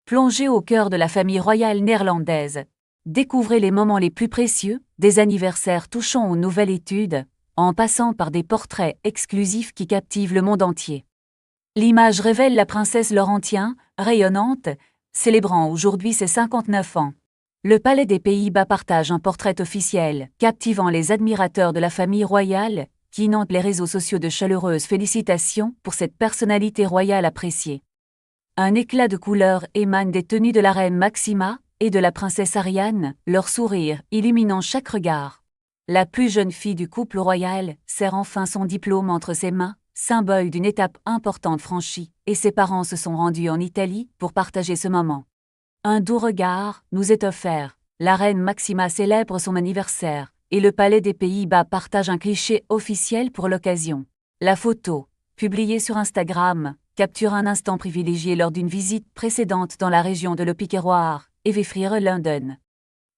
Plongez au cœur de la famille royale néerlandaise. Découvrez les moments les plus précieux, des anniversaires touchants aux nouvelles études, en passant par des portraits exclusifs qui captivent le monde entier. L'image révèle la princesse Laurentien, rayonnante, célébrant aujourd'hui ses 59 ans. Le Palais des Pays-Bas partage un portrait officiel, captivant les admirateurs de la famille royale, qui inondent les réseaux sociaux de chaleureuses félicitations pour cette personnalité royale appréciée. Un éclat de couleurs émane des tenues de la reine Maxima et de la princesse Ariane, leur sourire illuminant chaque regard. La plus jeune fille du couple royal serre enfin son diplôme entre ses mains, symbole d'une étape importante franchie, et ses parents se sont rendus en Italie pour partager ce moment. Un doux regard nous est offert. La reine Maxima célèbre son anniversaire, et le Palais des Pays-Bas partage un cliché officiel pour l'occasion. La photo, publiée sur Instagram, capture un instant privilégié lors d'une visite précédente dans la région de l'Opikeroar, Evefriere London.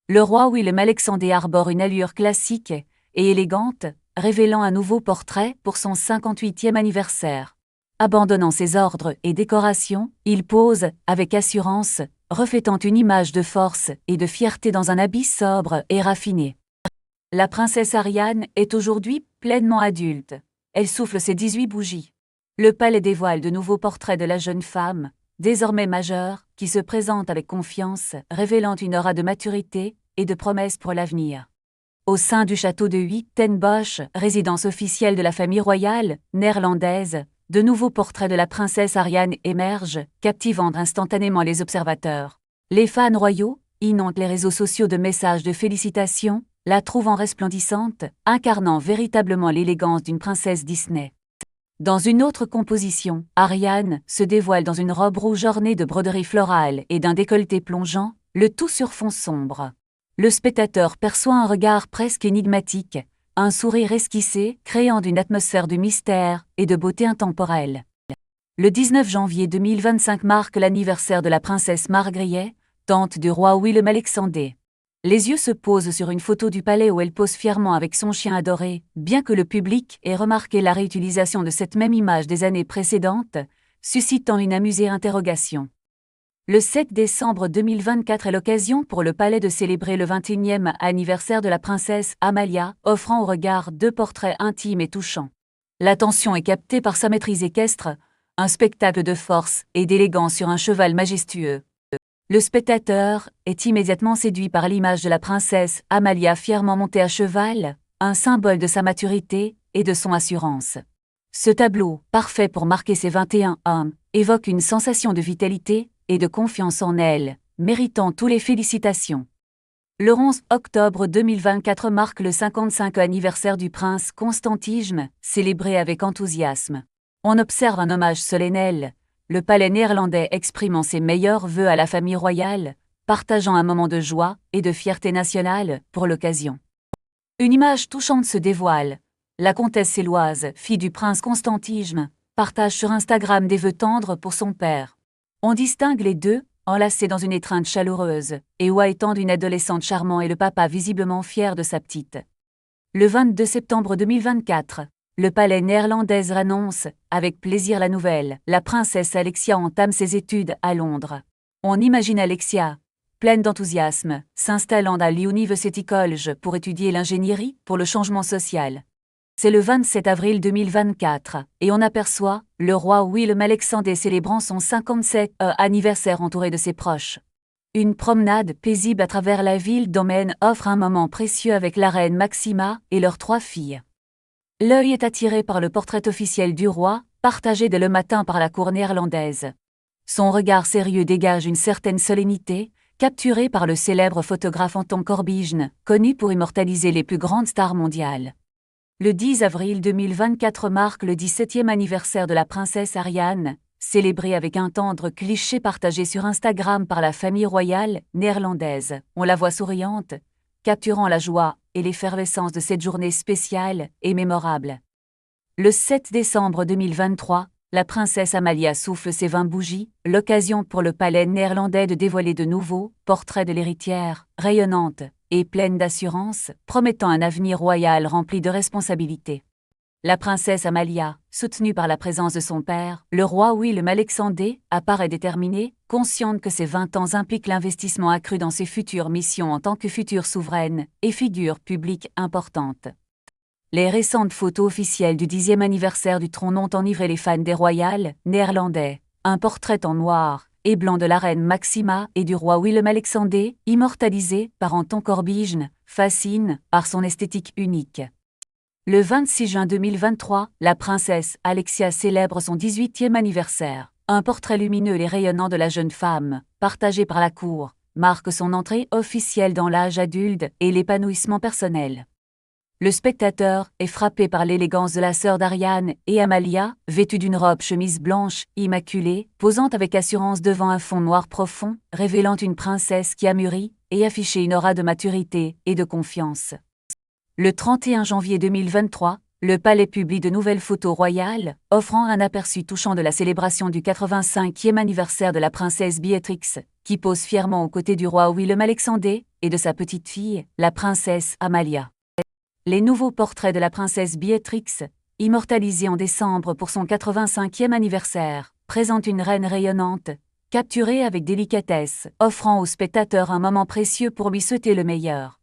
Le roi Willem-Alexandre arbore une allure classique et élégante, révélant un nouveau portrait pour son 58e anniversaire. Abandonnant ses ordres et décorations, il pose, avec assurance, reflétant une image de force et de fierté dans un habit sobre et raffiné. La princesse Ariane est aujourd'hui pleinement adulte. Elle souffle ses 18 bougies. Le palais dévoile de nouveaux portraits de la jeune femme, désormais majeure, qui se présente avec confiance, révélant une aura de maturité et de promesses pour l'avenir. Au sein du château de Huis ten Bosch, résidence officielle de la famille royale néerlandaise, de nouveaux portraits de la princesse Ariane émergent, captivant instantanément les observateurs. Les fans royaux inondent les réseaux sociaux de messages de félicitations, la trouvant resplendissante, incarnant véritablement l'élégance d'une princesse Disney. Dans une autre composition, Ariane se dévoile dans une robe rouge ornée de broderies florales et d'un décolleté plongeant, le tout sur fond sombre. Le spectateur perçoit un regard presque énigmatique, un sourire esquissé créant une atmosphère de mystère et de beauté intemporelle. Le 19 janvier 2025 marque l'anniversaire de la princesse Margriet, tante du roi Willem-Alexandre. Les yeux se posent sur une photo du palais où elle pose fièrement avec son chien adoré, bien que le public ait remarqué la réutilisation de cette même image des années précédentes, suscitant une amusée interrogation. Le 7 décembre 2024 est l'occasion pour le palais de célébrer le 21e anniversaire de la princesse Amalia, offrant au regard 2 portraits intimes et touchants. L'attention est captée par sa maîtrise équestre, un spectacle de force et d'élégance sur un cheval majestueux. Le spectateur est immédiatement séduit par l'image de la princesse Amalia fièrement montée à cheval, un symbole de sa maturité et de son assurance. Ce tableau, parfait pour marquer ses 21 ans, évoque une sensation de vitalité et de confiance en elle, méritant toutes les félicitations. Le 11 octobre 2024 marque le 55e anniversaire du prince Constantijem, célébré avec enthousiasme. On observe un hommage solennel. Le palais néerlandais exprimant ses meilleurs vœux à la famille royale, partageant un moment de joie et de fierté nationale pour l'occasion. Une image touchante se dévoile. La comtesse séloise, fille du prince Constantijem, partage sur Instagram des vœux tendres pour son père. On distingue les deux, enlacés dans une étreinte chaleureuse, et où étendent une adolescente charmante et le papa visiblement fier de sa petite. Le 22 septembre 2024, le palais néerlandais annonce, avec plaisir la nouvelle, la princesse Alexia entame ses études à Londres. On imagine Alexia, pleine d'enthousiasme, s'installant à l'University College pour étudier l'ingénierie pour le changement social. C'est le 27 avril 2024, et on aperçoit le roi Willem-Alexandre célébrant son 57e anniversaire entouré de ses proches. Une promenade paisible à travers la ville d'Ommen offre un moment précieux avec la reine Maxima et leurs 3 filles. L'œil est attiré par le portrait officiel du roi, partagé dès le matin par la cour néerlandaise. Son regard sérieux dégage une certaine solennité, capturé par le célèbre photographe Anton Corbijn, connu pour immortaliser les plus grandes stars mondiales. Le 10 avril 2024 marque le 17e anniversaire de la princesse Ariane, célébré avec un tendre cliché partagé sur Instagram par la famille royale néerlandaise. On la voit souriante, capturant la joie et l'effervescence de cette journée spéciale et mémorable. Le 7 décembre 2023, la princesse Amalia souffle ses 20 bougies, l'occasion pour le palais néerlandais de dévoiler de nouveaux portraits de l'héritière, rayonnante et pleine d'assurance, promettant un avenir royal rempli de responsabilités. La princesse Amalia, soutenue par la présence de son père, le roi Willem-Alexandre, apparaît déterminée, consciente que ses 20 ans impliquent l'investissement accru dans ses futures missions en tant que future souveraine et figure publique importante. Les récentes photos officielles du 10e anniversaire du trône ont enivré les fans des royales néerlandais. Un portrait en noir et blanc de la reine Maxima et du roi Willem-Alexandre, immortalisé par Anton Corbijn, fascine par son esthétique unique. Le 26 juin 2023, la princesse Alexia célèbre son 18e anniversaire. Un portrait lumineux et rayonnant de la jeune femme, partagé par la cour, marque son entrée officielle dans l'âge adulte et l'épanouissement personnel. Le spectateur est frappé par l'élégance de la sœur d'Ariane et Amalia, vêtue d'une robe chemise blanche, immaculée, posant avec assurance devant un fond noir profond, révélant une princesse qui a mûri et affiché une aura de maturité et de confiance. Le 31 janvier 2023, le palais publie de nouvelles photos royales, offrant un aperçu touchant de la célébration du 85e anniversaire de la princesse Béatrix, qui pose fièrement aux côtés du roi Willem-Alexandre et de sa petite-fille, la princesse Amalia. Les nouveaux portraits de la princesse Béatrix, immortalisés en décembre pour son 85e anniversaire, présentent une reine rayonnante, capturée avec délicatesse, offrant au spectateur un moment précieux pour lui souhaiter le meilleur.